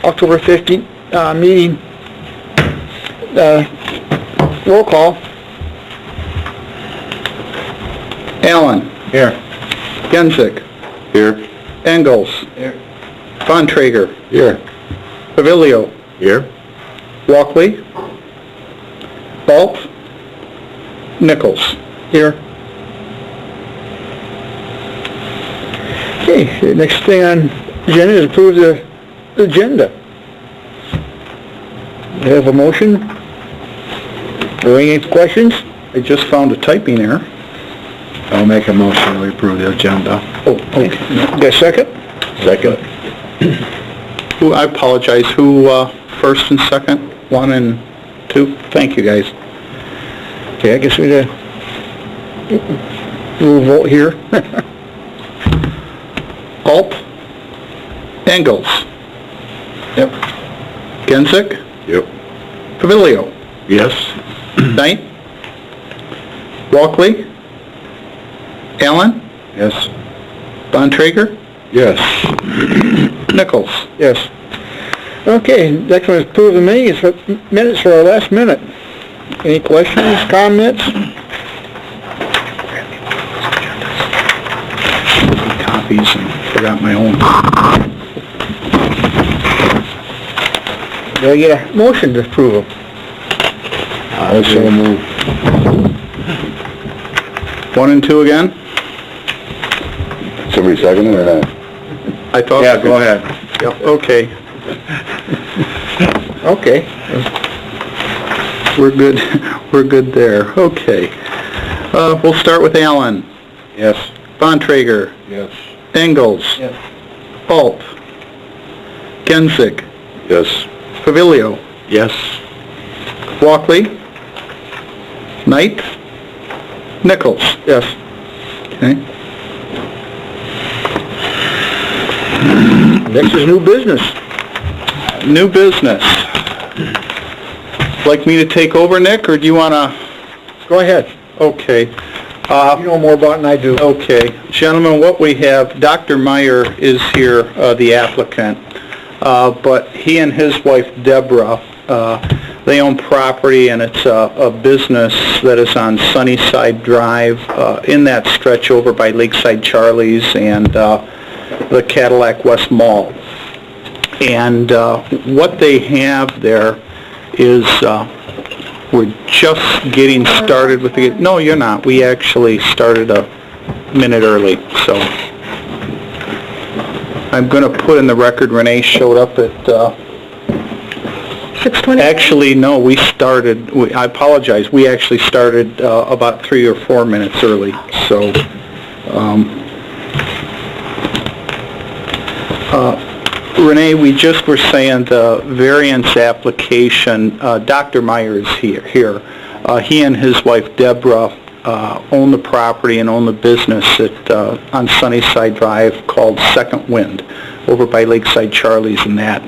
October 15th meeting. Roll call. Allen. Here. Gensick. Here. Engels. Here. Bontrager. Here. Pavilio. Here. Walkley. Balk. Nichols. Here. Okay, the next thing on the agenda is approve the agenda. We have a motion. Are there any questions? I just found a typing error. I'll make a motion to approve the agenda. Oh, okay. Got a second? Second. Who, I apologize, who, first and second? 1 and 2? Thank you, guys. Okay, I guess we'll vote here. Alp. Engels. Yep. Gensick. Yep. Pavilio. Yes. Knight. Walkley. Allen. Yes. Bontrager. Yes. Nichols. Yes. Okay, next one is approve the minutes for our last minute. Any questions, comments? Copies and forgot my own. Do I get a motion to approve them? I so move. 1 and 2 again? Somebody second it or not? I thought... Yeah, go ahead. Yep, okay. Okay. We're good, we're good there. Okay. We'll start with Allen. Yes. Bontrager. Yes. Engels. Yes. Alp. Gensick. Yes. Pavilio. Yes. Walkley. Knight. Nichols. Yes. Okay. Next is new business. New business. Like me to take over, Nick, or do you want to... Go ahead. Okay. You know more about it than I do. Okay. Gentlemen, what we have, Dr. Meyer is here, the applicant, but he and his wife, Deborah, they own property, and it's a business that is on Sunnyside Drive, in that stretch over by Lakeside Charlie's and the Cadillac West Mall. And what they have there is, we're just getting started with the... No, you're not. We actually started a minute early, so... I'm going to put in the record Renee showed up at... 6:20? Actually, no, we started... I apologize. We actually started about 3 or 4 minutes early, so... Renee, we just were saying the variance application, Dr. Meyer is here. He and his wife, Deborah, own the property and own the business on Sunnyside Drive called Second Wind, over by Lakeside Charlie's and that.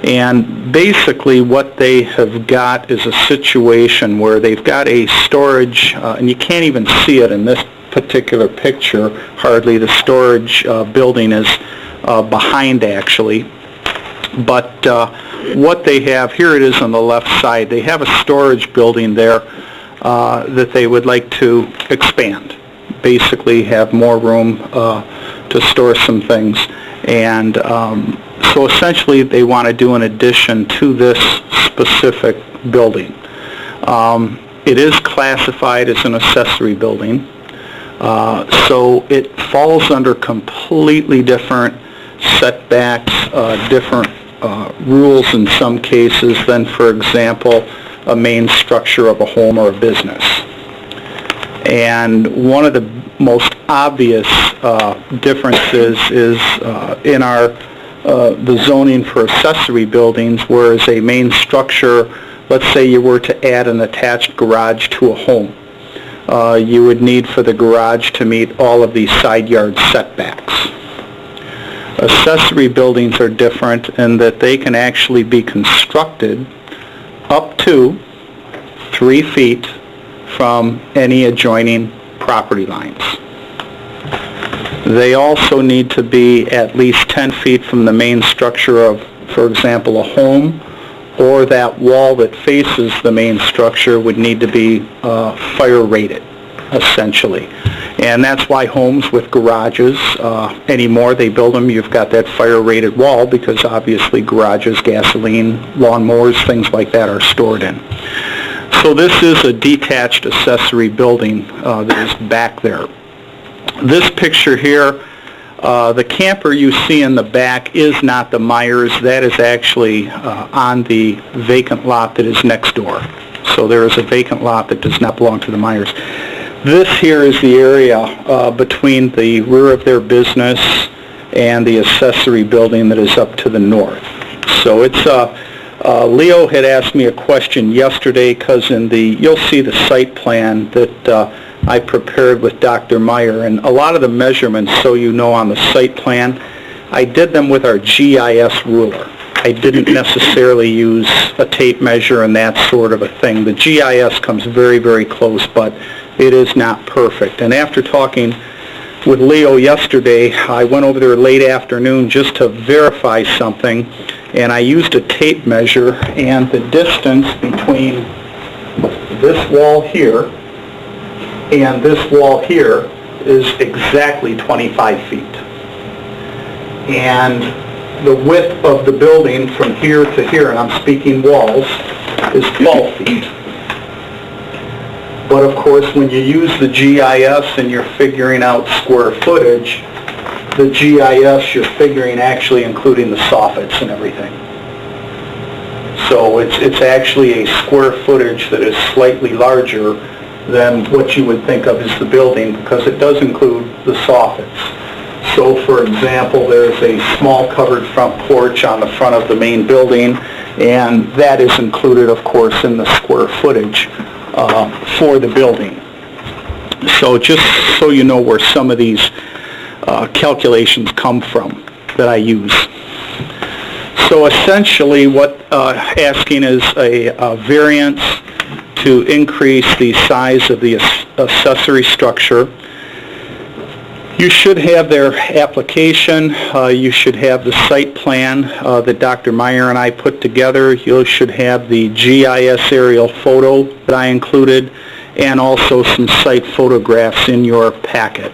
And basically what they have got is a situation where they've got a storage, and you can't even see it in this particular picture, hardly. The storage building is behind, actually. But what they have, here it is on the left side, they have a storage building there that they would like to expand. Basically have more room to store some things. And so essentially they want to do an addition to this specific building. It is classified as an accessory building. So it falls under completely different setbacks, different rules in some cases than, for example, a main structure of a home or a business. And one of the most obvious differences is in our the zoning for accessory buildings, whereas a main structure, let's say you were to add an attached garage to a home, you would need for the garage to meet all of these side yard setbacks. Accessory buildings are different in that they can actually be constructed up to 3 feet from any adjoining property lines. They also need to be at least 10 feet from the main structure of, for example, a home or that wall that faces the main structure would need to be fire rated, essentially. And that's why homes with garages, anymore they build them, you've got that fire rated wall because obviously garages, gasoline, lawnmowers, things like that are stored in. So this is a detached accessory building that is back there. This picture here, the camper you see in the back is not the Myers. That is actually on the vacant lot that is next door. So there is a vacant lot that does not belong to the Myers. This here is the area between the rear of their business and the accessory building that is up to the north. So it's Leo had asked me a question yesterday because you'll see the site plan that I prepared with Dr. Meyer, and a lot of the measurements, so you know, on the site plan, I did them with our GIS ruler. I didn't necessarily use a tape measure and that sort of a thing. The GIS comes very, very close, but it is not perfect. And after talking with Leo yesterday, I went over there late afternoon just to verify something, and I used a tape measure, and the distance between this wall here and this wall here is exactly 25 feet. And the width of the building from here to here, and I'm speaking walls, is 12 feet. But of course, when you use the GIS and you're figuring out square footage, the GIS you're figuring actually including the soffits and everything. So it's actually a square footage that is slightly larger than what you would think of as the building, because it does include the soffits. So for example, there's a small covered front porch on the front of the main building, and that is included, of course, in the square footage for the building. So just so you know where some of these calculations come from that I use. So essentially what asking is a variance to increase the size of the accessory structure. You should have their application. You should have the site plan that Dr. Meyer and I put together. You should have the GIS aerial photo that I included, and also some site photographs in your packet.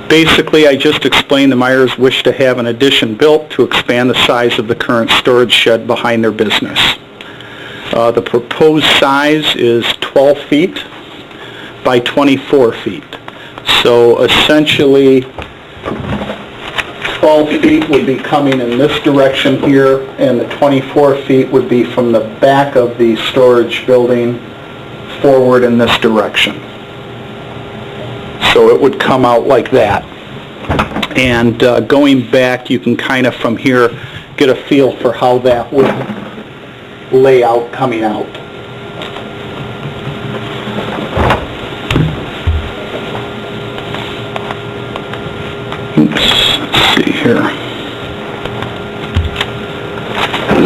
Basically, I just explained the Myers wish to have an addition built to expand the size of the current storage shed behind their business. The proposed size is 12 feet by 24 feet. So essentially, 12 feet would be coming in this direction here, and the 24 feet would be from the back of the storage building forward in this direction. So it would come out like that. And going back, you can kind of from here get a feel for how that would lay out coming out. Let's see here.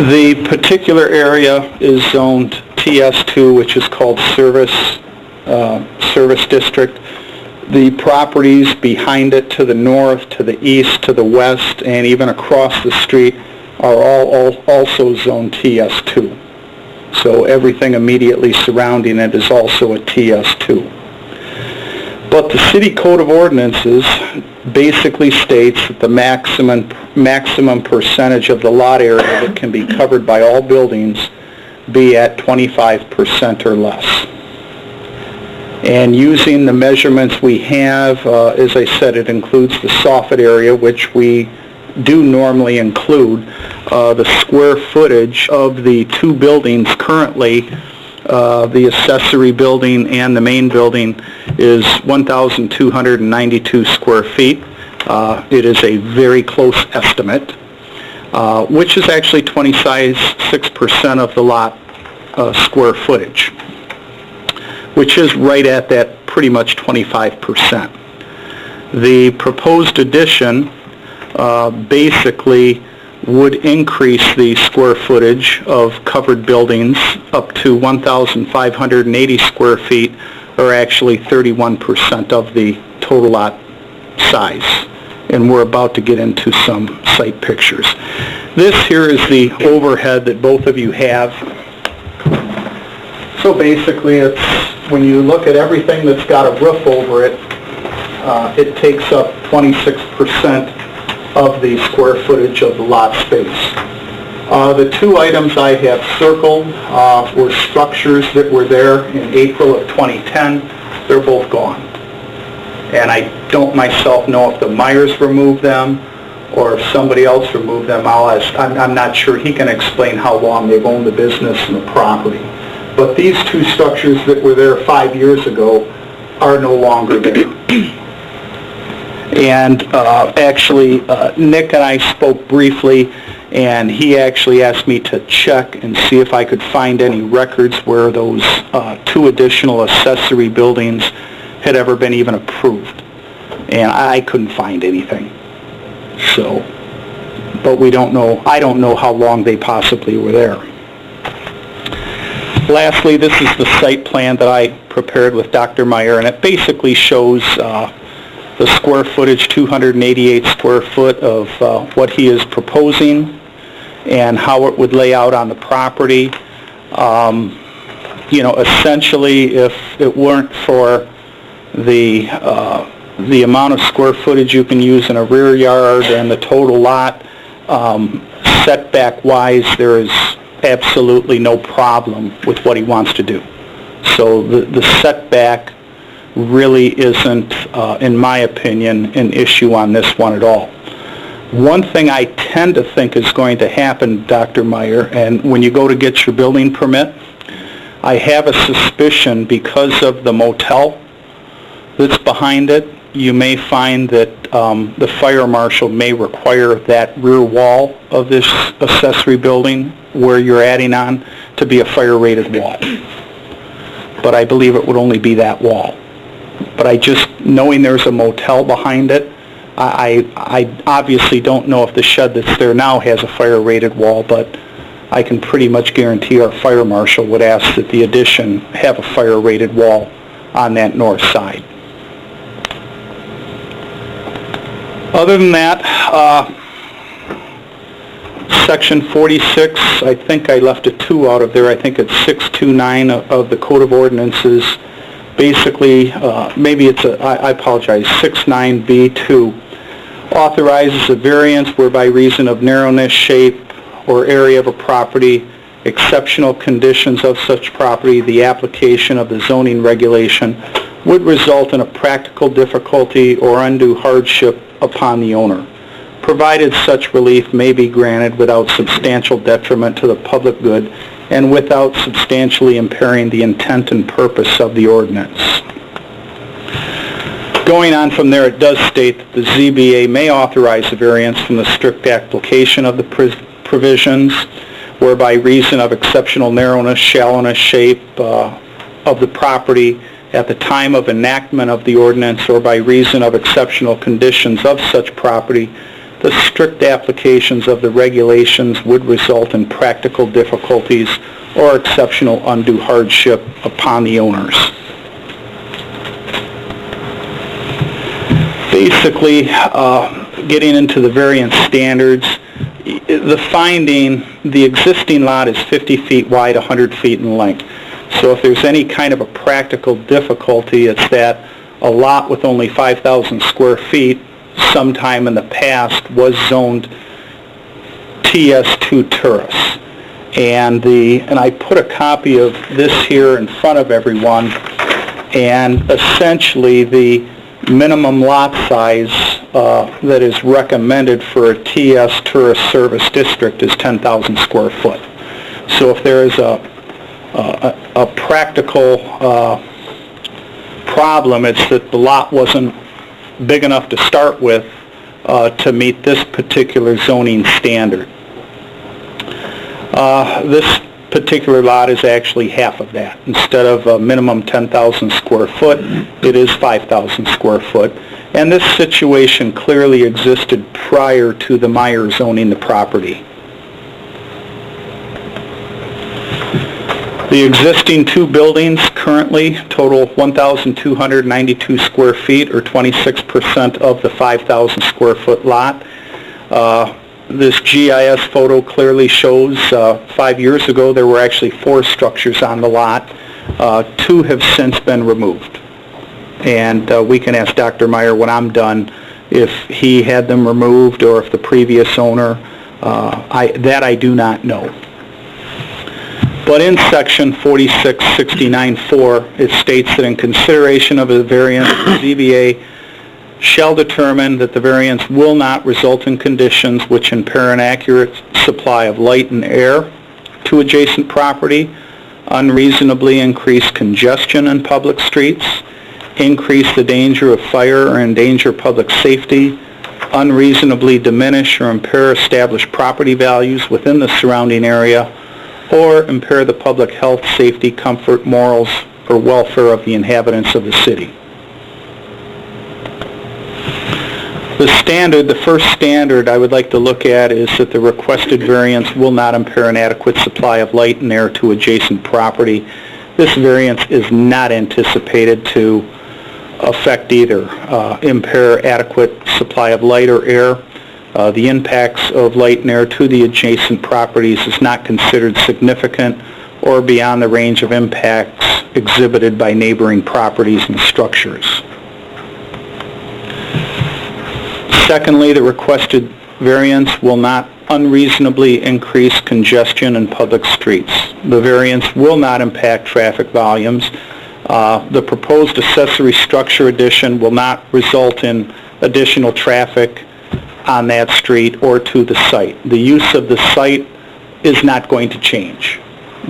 The particular area is zoned TS2, which is called Service District. The properties behind it to the north, to the east, to the west, and even across the street are all also zoned TS2. So everything immediately surrounding it is also a TS2. But the City Code of Ordinances basically states that the maximum percentage of the lot area that can be covered by all buildings be at 25% or less. And using the measurements we have, as I said, it includes the soffit area, which we do normally include. The square footage of the two buildings currently, the accessory building and the main building, is 1,292 square feet. It is a very close estimate, which is actually 26% of the lot square footage, which is right at that pretty much 25%. The proposed addition basically would increase the square footage of covered buildings up to 1,580 square feet, or actually 31% of the total lot size. and we're about to get into some site pictures. This here is the overhead that both of you have. So basically, it's when you look at everything that's got a roof over it, it takes up 26% of the square footage of the lot space. The two items I have circled were structures that were there in April of 2010. They're both gone. And I don't myself know if the Myers removed them or if somebody else removed them. I'm not sure. He can explain how long they've owned the business and the property. But these two structures that were there 5 years ago are no longer there. And actually, Nick and I spoke briefly, and he actually asked me to check and see if I could find any records where those two additional accessory buildings had ever been even approved. And I couldn't find anything. So, but we don't know, I don't know how long they possibly were there. Lastly, this is the site plan that I prepared with Dr. Meyer, and it basically shows the square footage, 288 square foot of what he is proposing and how it would lay out on the property. You know, essentially, if it weren't for the amount of square footage you can use in a rear yard and the total lot, setback-wise, there is absolutely no problem with what he wants to do. So the setback really isn't, in my opinion, an issue on this one at all. One thing I tend to think is going to happen, Dr. Meyer, and when you go to get your building permit, I have a suspicion because of the motel that's behind it, you may find that the fire marshal may require that rear wall of this accessory building where you're adding on to be a fire-rated wall. But I believe it would only be that wall. But I just, knowing there's a motel behind it, I obviously don't know if the shed that's there now has a fire-rated wall, but I can pretty much guarantee our fire marshal would ask that the addition have a fire-rated wall on that north side. Other than that, Section 46, I think I left a 2 out of there. I think it's 629 of the Code of Ordinances. Basically, maybe it's I apologize, 69B2, authorizes a variance where by reason of narrowness, shape, or area of a property, exceptional conditions of such property, the application of the zoning regulation would result in a practical difficulty or undue hardship upon the owner, provided such relief may be granted without substantial detriment to the public good and without substantially impairing the intent and purpose of the ordinance. Going on from there, it does state that the ZBA may authorize a variance from the strict application of the provisions, where by reason of exceptional narrowness, shallowness, shape of the property at the time of enactment of the ordinance, or by reason of exceptional conditions of such property, the strict applications of the regulations would result in practical difficulties or exceptional undue hardship upon the owners. Basically, getting into the variance standards, the finding, the existing lot is 50 feet wide, 100 feet in length. So if there's any kind of a practical difficulty, it's that a lot with only 5,000 square feet sometime in the past was zoned TS2 tourist. And I put a copy of this here in front of everyone, and essentially the minimum lot size that is recommended for a TS tourist service district is 10,000 square foot. So if there is a practical problem, it's that the lot wasn't big enough to start with to meet this particular zoning standard. This particular lot is actually half of that. Instead of a minimum 10,000 square foot, it is 5,000 square foot. And this situation clearly existed prior to the Myers owning the property. The existing two buildings currently total 1,292 square feet, or 26% of the 5,000 square foot lot. This GIS photo clearly shows 5 years ago there were actually 4 structures on the lot. 2 have since been removed. And we can ask Dr. Meyer when I'm done if he had them removed or if the previous owner, that I do not know. But in section 4669.4, it states that in consideration of a variance, the ZBA shall determine that the variance will not result in conditions which impair an accurate supply of light and air to adjacent property, unreasonably increase congestion in public streets, increase the danger of fire or endanger public safety, unreasonably diminish or impair established property values within the surrounding area, or impair the public health, safety, comfort, morals, or welfare of the inhabitants of the city. The first standard I would like to look at is that the requested variance will not impair an adequate supply of light and air to adjacent property. This variance is not anticipated to affect either, impair adequate supply of light or air. The impacts of light and air to the adjacent properties is not considered significant or beyond the range of impacts exhibited by neighboring properties and structures. Secondly, the requested variance will not unreasonably increase congestion in public streets. The variance will not impact traffic volumes. The proposed accessory structure addition will not result in additional traffic on that street or to the site. The use of the site is not going to change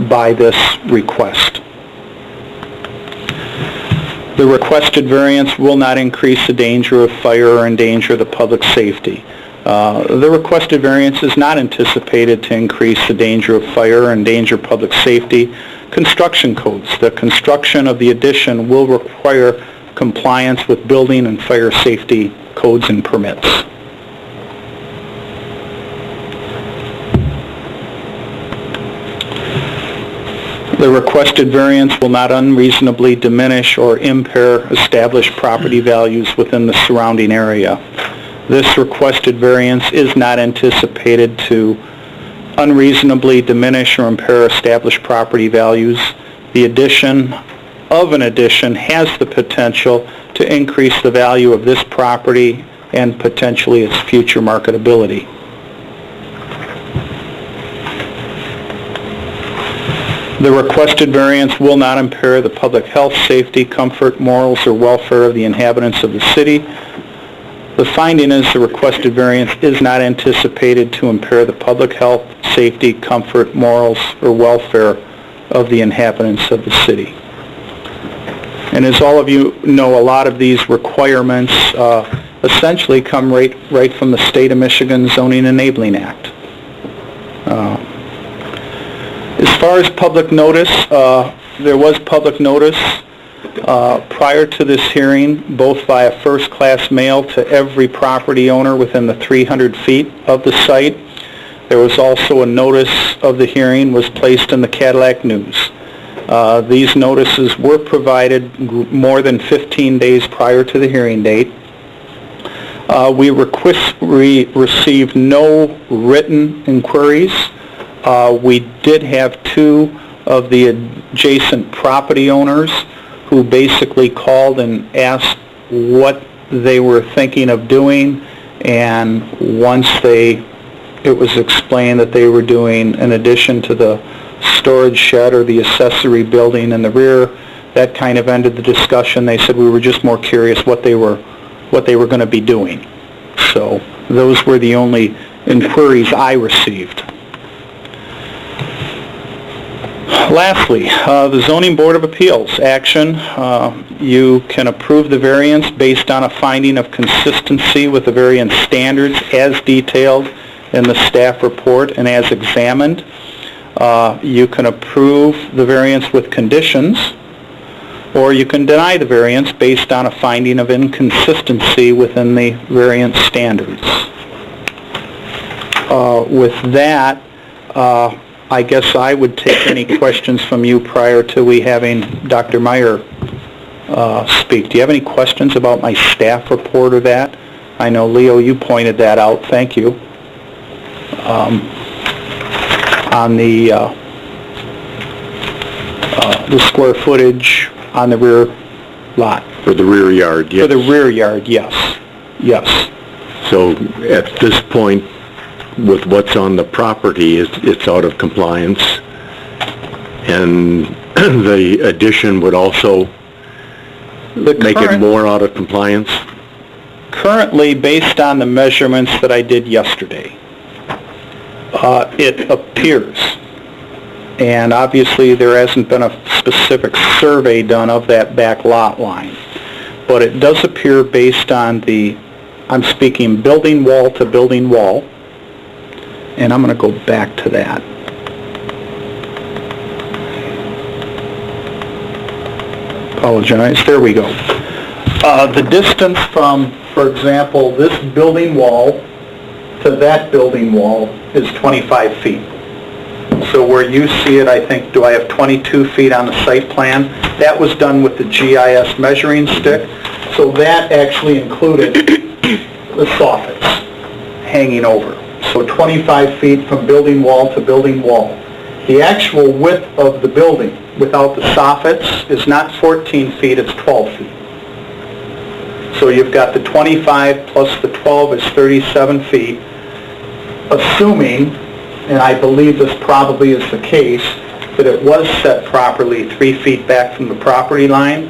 by this request. The requested variance will not increase the danger of fire or endanger the public safety. The requested variance is not anticipated to increase the danger of fire or endanger public safety. Construction codes. The construction of the addition will require compliance with building and fire safety codes and permits. The requested variance will not unreasonably diminish or impair established property values within the surrounding area. This requested variance is not anticipated to unreasonably diminish or impair established property values. The addition of an addition has the potential to increase the value of this property and potentially its future marketability. The requested variance will not impair the public health, safety, comfort, morals, or welfare of the inhabitants of the city. The finding is the requested variance is not anticipated to impair the public health, safety, comfort, morals, or welfare of the inhabitants of the city. And as all of you know, a lot of these requirements essentially come right from the State of Michigan Zoning Enabling Act. As far as public notice, there was public notice prior to this hearing, both via first-class mail to every property owner within the 300 feet of the site. There was also a notice of the hearing was placed in the Cadillac News. These notices were provided more than 15 days prior to the hearing date. We received no written inquiries. We did have 2 of the adjacent property owners who basically called and asked what they were thinking of doing, and once it was explained that they were doing an addition to the storage shed or the accessory building in the rear, that kind of ended the discussion. They said we were just more curious what they were going to be doing. So those were the only inquiries I received. Lastly, the Zoning Board of Appeals action. You can approve the variance based on a finding of consistency with the variance standards as detailed in the staff report and as examined. You can approve the variance with conditions, or you can deny the variance based on a finding of inconsistency within the variance standards. With that, I guess I would take any questions from you prior to we having Dr. Meyer speak. Do you have any questions about my staff report or that? I know, Leo, you pointed that out. Thank you. On the square footage on the rear lot. For the rear yard, yes. For the rear yard, yes. Yes. So at this point, with what's on the property, it's out of compliance. And the addition would also make it more out of compliance? Currently, based on the measurements that I did yesterday, it appears, and obviously there hasn't been a specific survey done of that back lot line, but it does appear based on the, I'm speaking building wall to building wall, and I'm going to go back to that. Apologize. There we go. The distance from, for example, this building wall to that building wall is 25 feet. So where you see it, I think, do I have 22 feet on the site plan? That was done with the GIS measuring stick. So that actually included the soffits hanging over. So 25 feet from building wall to building wall. The actual width of the building without the soffits is not 14 feet, it's 12 feet. So you've got the 25 plus the 12 is 37 feet, assuming, and I believe this probably is the case, that it was set properly 3 feet back from the property line.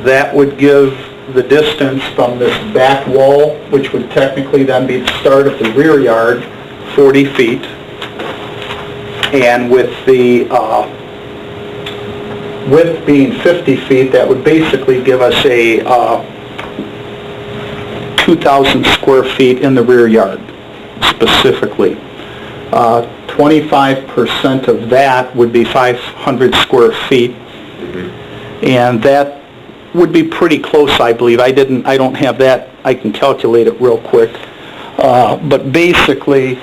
That would give the distance from this back wall, which would technically then be the start of the rear yard, 40 feet. And with the width being 50 feet, that would basically give us a 2,000 square feet in the rear yard, specifically. 25% of that would be 500 square feet, and that would be pretty close, I believe. I don't have that. I can calculate it real quick. But basically,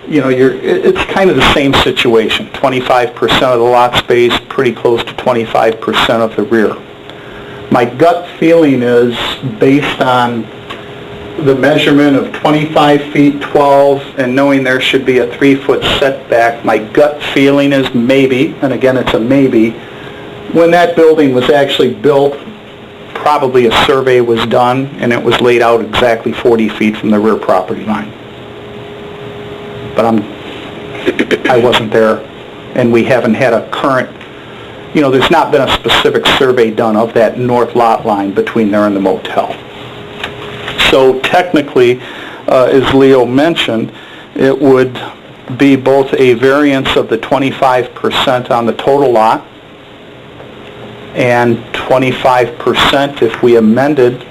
you know, it's kind of the same situation. 25% of the lot space, pretty close to 25% of the rear. My gut feeling is, based on the measurement of 25 feet 12 and knowing there should be a 3-foot setback, my gut feeling is maybe, and again it's a maybe, when that building was actually built, probably a survey was done and it was laid out exactly 40 feet from the rear property line. But I wasn't there, and we haven't had a current, you know, there's not been a specific survey done of that north lot line between there and the motel. So technically, as Leo mentioned, it would be both a variance of the 25% on the total lot and 25% if we amended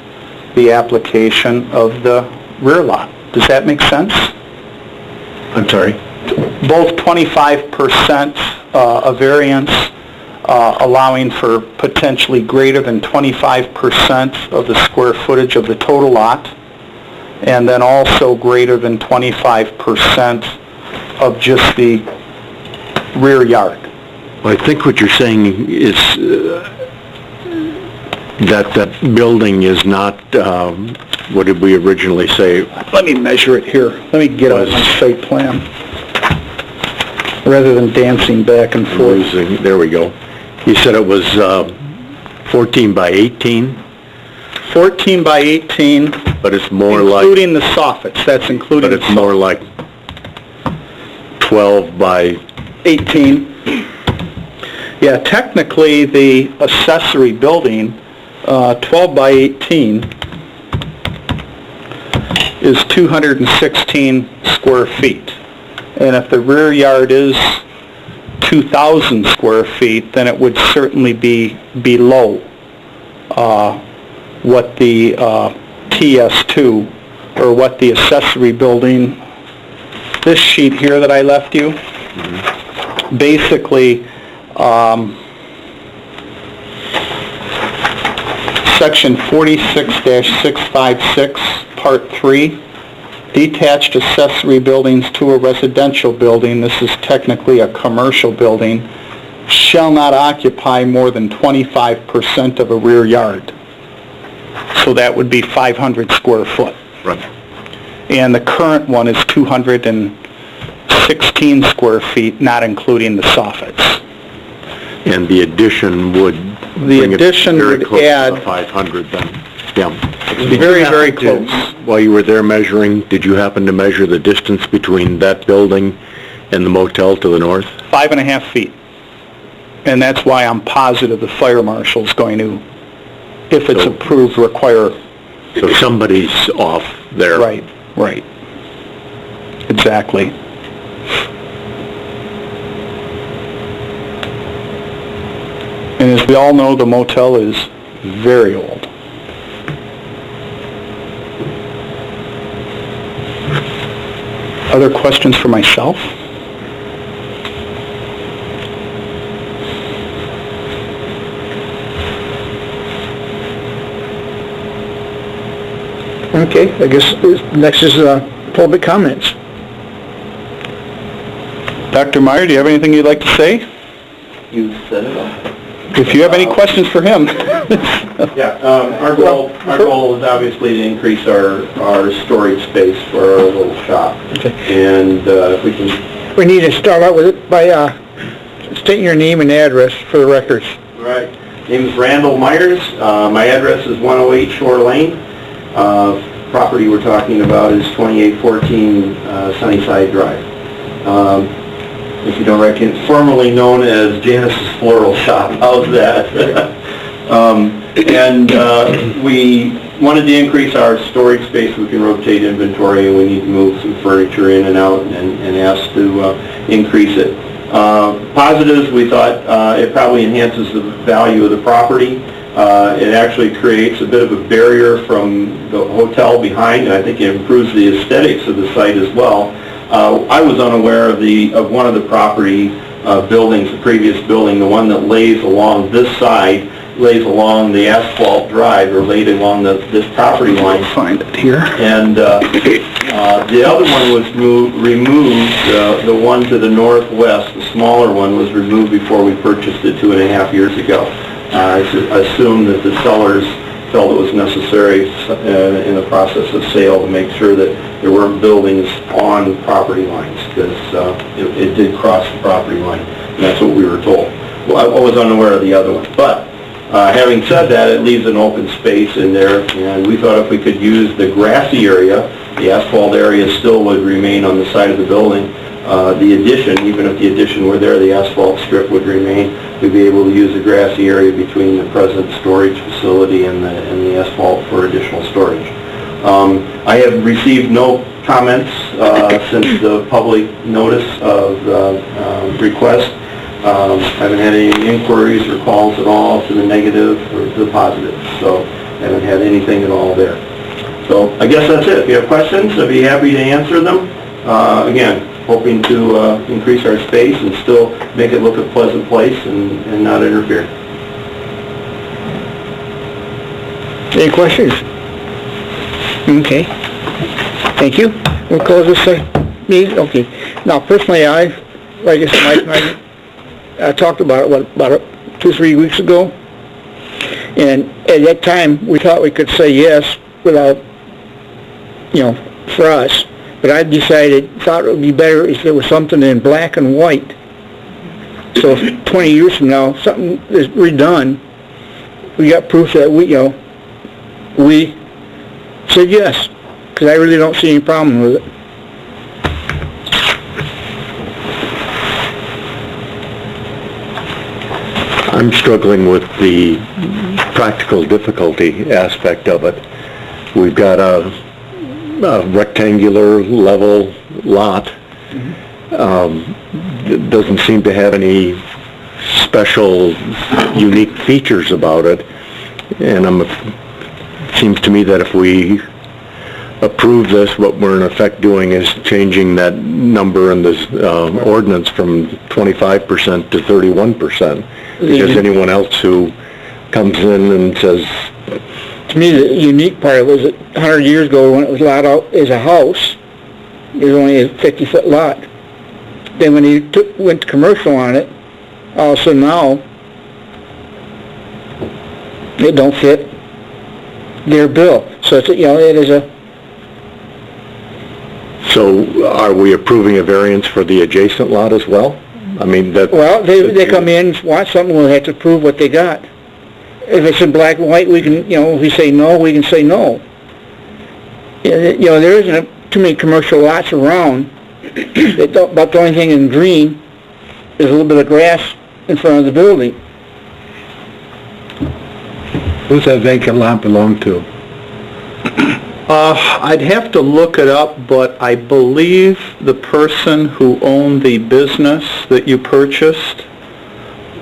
the application of the rear lot. Does that make sense? I'm sorry? Both 25% a variance allowing for potentially greater than 25% of the square footage of the total lot, and then also greater than 25% of just the rear yard. Well, I think what you're saying is that building is not, what did we originally say? Let me measure it here. Let me get out my site plan, rather than dancing back and forth. There we go. You said it was 14 by 18? 14 by 18. But it's more including the soffits. That's including. But it's more like 12 by 18. Yeah, technically the accessory building, 12 by 18, is 216 square feet. And if the rear yard is 2,000 square feet, then it would certainly be below what the TS2, or what the accessory building, this sheet here that I left you, basically section 46-656, part 3, detached accessory buildings to a residential building, this is technically a commercial building, shall not occupy more than 25% of a rear yard. So that would be 500 square foot. Right. And the current one is 216 square feet, not including the soffits. And the addition would The bring it addition very would close to add- the 500 then. Yeah. Very, very close. While you were there measuring, did you happen to measure the distance between that building and the motel to the north? 5.5 feet. And that's why I'm positive the fire marshal's going to, if it's So- approved, require... So somebody's off there. Right, right. Exactly. And as we all know, the motel is very old. Other questions for myself? Okay, I guess next is public comments. Dr. Meyer, do you have anything you'd like to say? You said it all. If you have any questions for him. Yeah, our goal is obviously to increase our storage space for our little shop. Okay. And if we can... We need to start out with it by stating your name and address for the records. Right. Name is Randall Myers. My address is 108 Shore Lane. Property we're talking about is 2814 Sunnyside Drive. If you don't reckon, formerly known as Janice's Floral Shop. How's that? We wanted to increase our storage space. We can rotate inventory, and we need to move some furniture in and out, and asked to increase it. Positives, we thought it probably enhances the value of the property. It actually creates a bit of a barrier from the hotel behind, and I think it improves the aesthetics of the site as well. I was unaware of one of the property buildings, the previous building, the one that lays along this side, lays along the asphalt drive, or laid along this property line. Find it here. And the other one was removed, the one to the northwest, the smaller one, was removed before we purchased it 2.5 years ago. I assume that the sellers felt it was necessary in the process of sale to make sure that there weren't buildings on property lines, because it did cross the property line, and that's what we were told. Well, I was unaware of the other one, but having said that, it leaves an open space in there, and we thought if we could use the grassy area, the asphalt area still would remain on the side of the building. The addition, even if the addition were there, the asphalt strip would remain. We'd be able to use the grassy area between the present storage facility and the asphalt for additional storage. I have received no comments since the public notice of request. I haven't had any inquiries or calls at all to the negative or to the positive, so I haven't had anything at all there. So I guess that's it. If you have questions, I'd be happy to answer them. Again, hoping to increase our space and still make it look a pleasant place and not interfere. Any questions? Okay. Thank you. We'll close this meeting. Okay. Now, personally, like I said, I talked about it, about 2 or 3 weeks ago, and at that time, we thought we could say yes without, for us. But I thought it would be better if there was something in black and white. So if 20 years from now, something is redone, we got proof that we said yes, because I really don't see any problem with it. I'm struggling with the practical difficulty aspect of it. We've got a rectangular level lot. It doesn't seem to have any special unique features about it, and it seems to me that if we approve this, what we're in effect doing is changing that number in this ordinance from 25% to 31%, because anyone else who comes in and says... To me, the unique part was that 100 years ago, when it was allowed out as a house, there's only a 50-foot lot. Then when he went to commercial on it, all of a sudden now, it don't fit their bill. So it's, it is a... So are we approving a variance for the adjacent lot as well? I mean, that... Well, they come in, want something, we'll have to prove what they got. If it's in black and white, we can, if we say no, we can say no. There isn't too many commercial lots around. About the only thing in green is a little bit of grass in front of the building. Who's that vacant lot belong to? I'd have to look it up, but I believe the person who owned the business that you purchased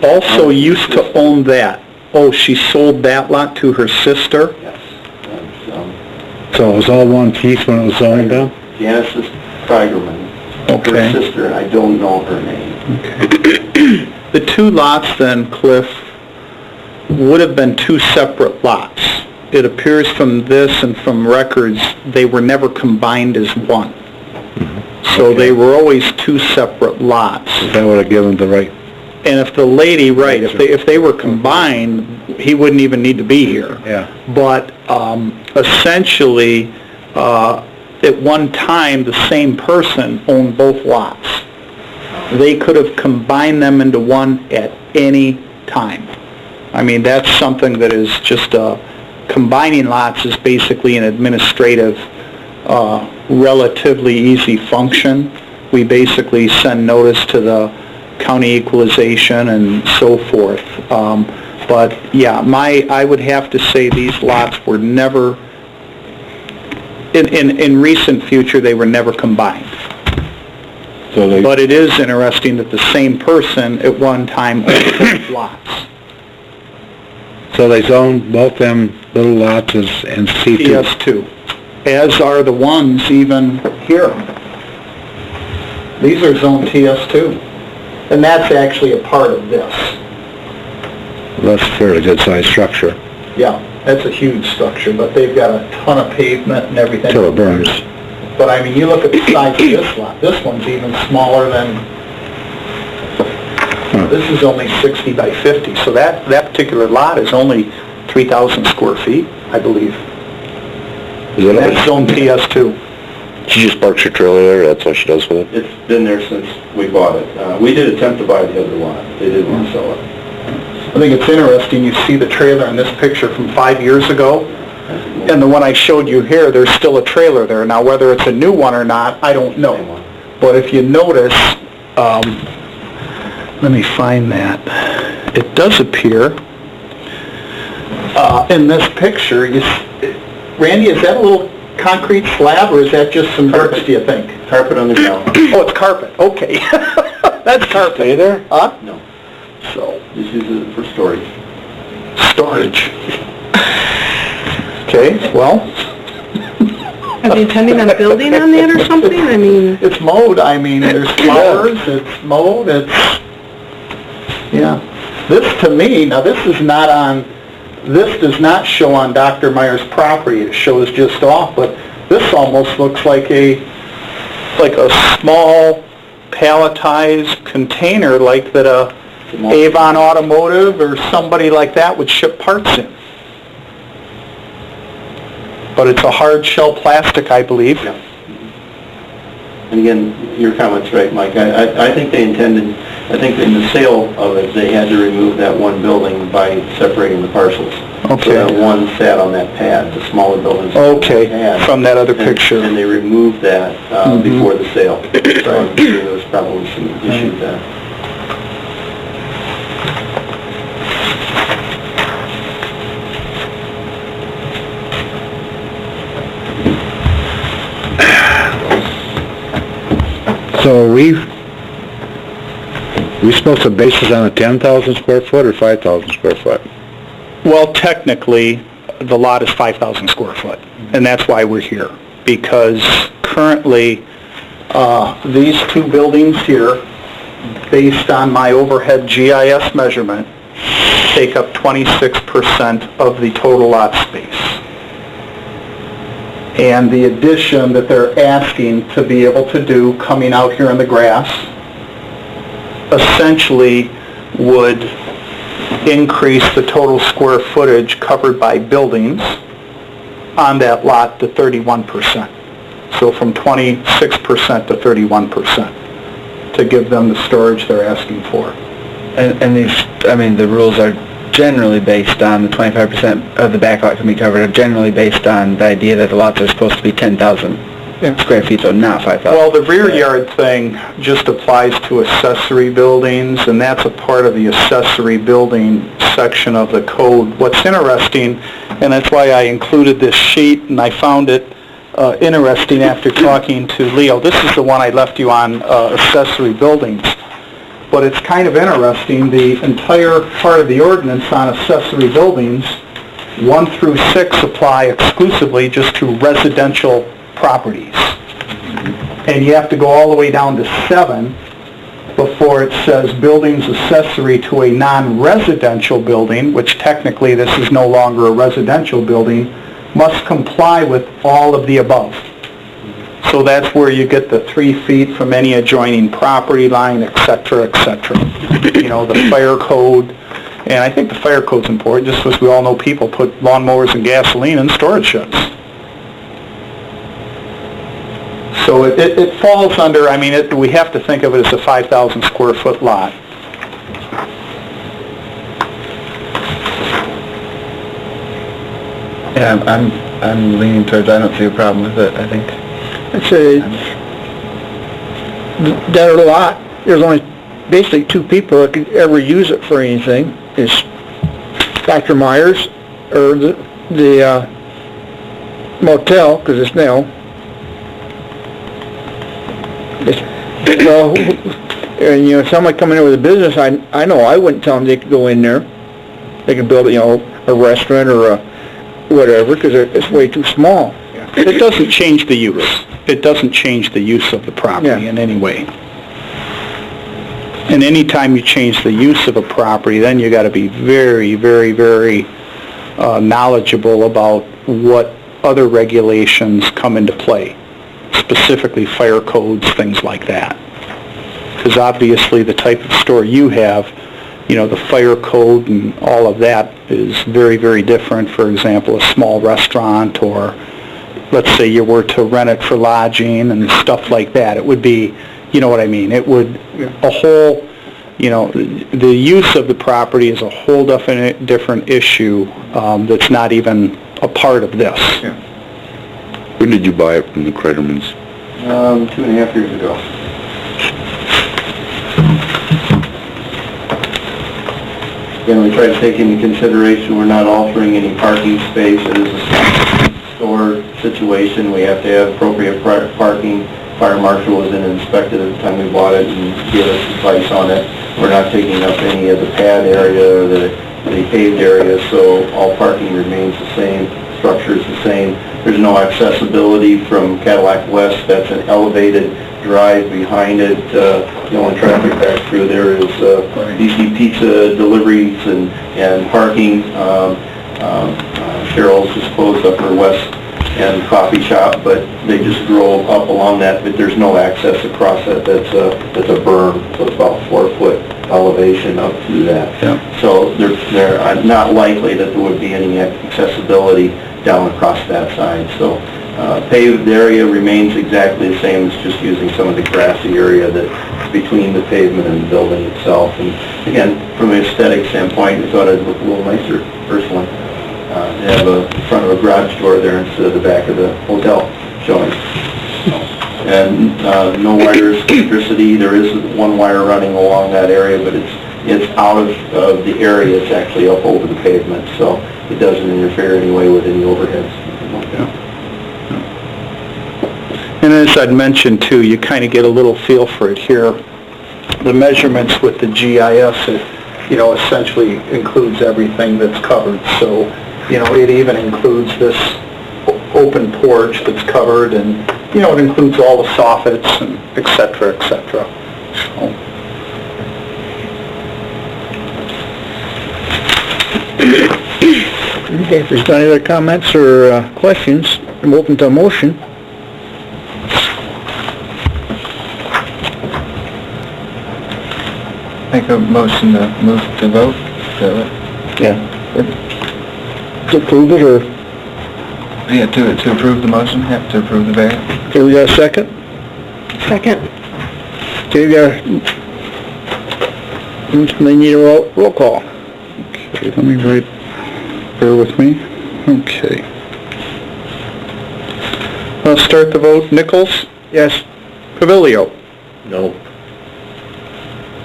also used to own that. Oh, she sold that lot to her sister? Yes. So it was all one piece when it was zoned down? Genesis Tigerman. Okay. Her sister, I don't know her name. Okay. The two lots then, Cliff, would have been two separate lots. It appears from this and from records, they were never combined as one. So they were always two separate lots. That would have given the right... And if the lady, right, if they were combined, he wouldn't even need to be here. Yeah. But essentially, at one time, the same person owned both lots. They could have combined them into one at any time. I mean, that's something that is just, combining lots is basically an administrative, relatively easy function. We basically send notice to the county equalization and so forth. But yeah, I would have to say these lots were never, in recent future, they were never combined. So But it is interesting that the same person at one time owned both lots. So they zoned both them little lots as in C2? TS2, as are the ones even here. These are zone TS2, and that's actually a part of this. That's a fairly good-sized structure. Yeah, that's a huge structure, but they've got a ton of pavement and everything. Till it burns. But I mean, you look at the size of this lot, this one's even smaller than, this is only 60 by 50, so that particular lot is only 3,000 square feet, I believe. Is it That's zone TS2. She just parks her trailer there, that's what she does with it? It's been there since we bought it. We did attempt to buy the other lot. They didn't want to sell it. I think it's interesting, you see the trailer in this picture from 5 years ago, and the one I showed you here, there's still a trailer there. Now, whether it's a new one or not, I don't know. But if you notice, let me find that. It does appear in this picture, Randy, is that a little concrete slab, or is that just some bricks, do you think? Carpet on the ground. Oh, it's carpet, okay. That's carpet. Stay there? Huh? No, So, just use it for storage. storage. Okay, well, Are they intending on building on that or something? I mean, it's mowed, I mean, there's flowers, it's mowed, it's, yeah. This, to me, now this is not on, this does not show on Dr. Meyer's property, it shows just off, but this almost looks like a small palletized container like that a Avon Automotive or somebody like that would ship parts in. But it's a hard shell plastic, I believe. Yeah. And again, your comment's right, Mike. I think they intended, I think in the sale of it, they had to remove that one building by separating the parcels. Okay. So that one sat on that pad, the smaller building. sat on that Okay, pad. from that other And- picture. And they removed that before the sale. So I'm sure there was probably some issues there. So are we supposed to base this on a 10,000 square foot or 5,000 square foot? Well, technically, the lot is 5,000 square foot, and that's why we're here. Because currently, these two buildings here, based on my overhead GIS measurement, take up 26% of the total lot space. And the addition that they're asking to be able to do coming out here in the grass essentially would increase the total square footage covered by buildings on that lot to 31%. So from 26% to 31% to give them the storage they're asking for. And these, I mean, the rules are generally based on the 25% of the back lot can be covered, are generally based on the idea that the lots are supposed to be 10,000 square feet, so not 5,000. Well, the rear yard thing just applies to accessory buildings, and that's a part of the accessory building section of the code. What's interesting, and that's why I included this sheet, and I found it interesting after talking to Leo. This is the one I left you on, accessory buildings. But it's kind of interesting, the entire part of the ordinance on accessory buildings, 1 through 6 apply exclusively just to residential properties. And you have to go all the way down to 7 before it says buildings accessory to a non-residential building, which technically this is no longer a residential building, must comply with all of the above. So that's where you get the 3 feet from any adjoining property line, et cetera, you know, the fire code. And I think the fire code's important, just because we all know people put lawnmowers and gasoline in storage sheds. So it falls under, I mean, we have to think of it as a 5,000 square foot lot. Yeah, I'm leaning towards, I don't see a problem with it, I think. I'd say that lot, there's only basically 2 people that could ever use it for anything, is Dr. Myers or the motel, because it's now. Well, and you know, somebody coming in with a business, I know I wouldn't tell them they could go in there. They could build, you know, a restaurant or a whatever, because it's way too small. It doesn't change the use. It doesn't change the use of the property in any way. And any time you change the use of a property, then you got to be very, very, very knowledgeable about what other regulations come into play, specifically fire codes, things like that. Because obviously the type of store you have, you know, the fire code and all of that is very, very different. For example, a small restaurant, or let's say you were to rent it for lodging and stuff like that. It would be, you know what I mean, it would, a whole, you know, the use of the property is a whole different issue that's not even a part of this. When did you buy it from the Kreidermans? 2.5 years ago. Again, we try to take into consideration we're not altering any parking space. It is a store situation. We have to have appropriate parking. Fire marshal was in and inspected at the time we bought it and gave us advice on it. We're not taking up any of the pad area or the paved area, so all parking remains the same. Structure is the same. There's no accessibility from Cadillac West. That's an elevated drive behind it. You know, when traffic backs through, there is DC Pizza deliveries and parking. Cheryl's disposed up her West End coffee shop, but they just drove up along that, but there's no access across that. That's a berm, so it's about 4-foot elevation up to that. Yeah. So they're not likely that there would be any accessibility down across that side. So paved area remains exactly the same. It's just using some of the grassy area that's between the pavement and the building itself. And again, from an aesthetic standpoint, we thought it'd look a little nicer personally. They have a front of a garage door there instead of the back of the hotel showing. And no wires, electricity. There is one wire running along that area, but it's out of the area. It's actually up over the pavement, so it doesn't interfere in any way with any overheads. And as I'd mentioned too, you kind of get a little feel for it here. The measurements with the GIS, it, you know, essentially includes everything that's covered. So, you know, it even includes this open porch that's covered, and, you know, it includes all the soffits and et cetera, et cetera. So. Okay, if there's any other comments or questions, I'm open to a motion. Make a motion to move to vote. Yeah. To approve it, or, Yeah, to approve the motion, have to approve the variance. okay, we got a second? Second. Okay, we got, they need a roll call. Okay, let me write, bear with me. Okay. Let's start the vote. Nichols? Yes. Pavilio? No.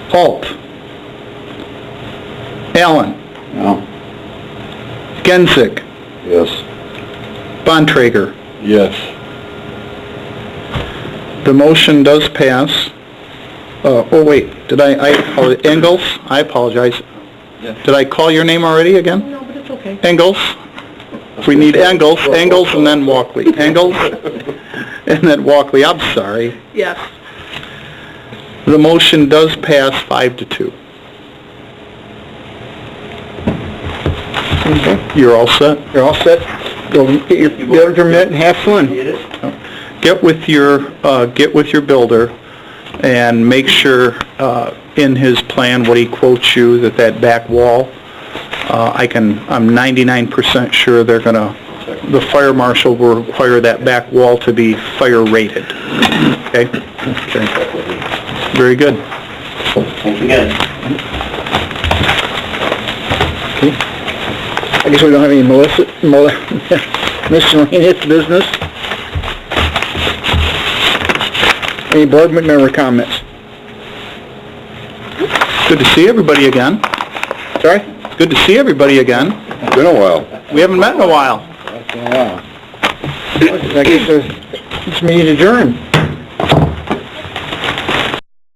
Halt? Allen? No. Gensig? Yes. Bontrager? Yes. The motion does pass. Oh wait, did Engels? I apologize. Yes. Did I call your name already again? No, but it's okay. Engels? We need Engels and then Walkley. Engels and then Walkley, I'm sorry. Yes. The motion does pass 5-2. Okay. You're all set? You're all set? Go get your builder permit and have fun. Get with your builder and make sure, in his plan, what he quotes you, that back wall, I'm 99% sure the fire marshal will require that back wall to be fire rated. Okay? Okay. Very good. Thanks again. Okay. I guess we don't have any miscellaneous business. Any board member comments? Good to see everybody again. Sorry? Good to see everybody again. Been a while. We haven't met in a while. I guess this meeting adjourned.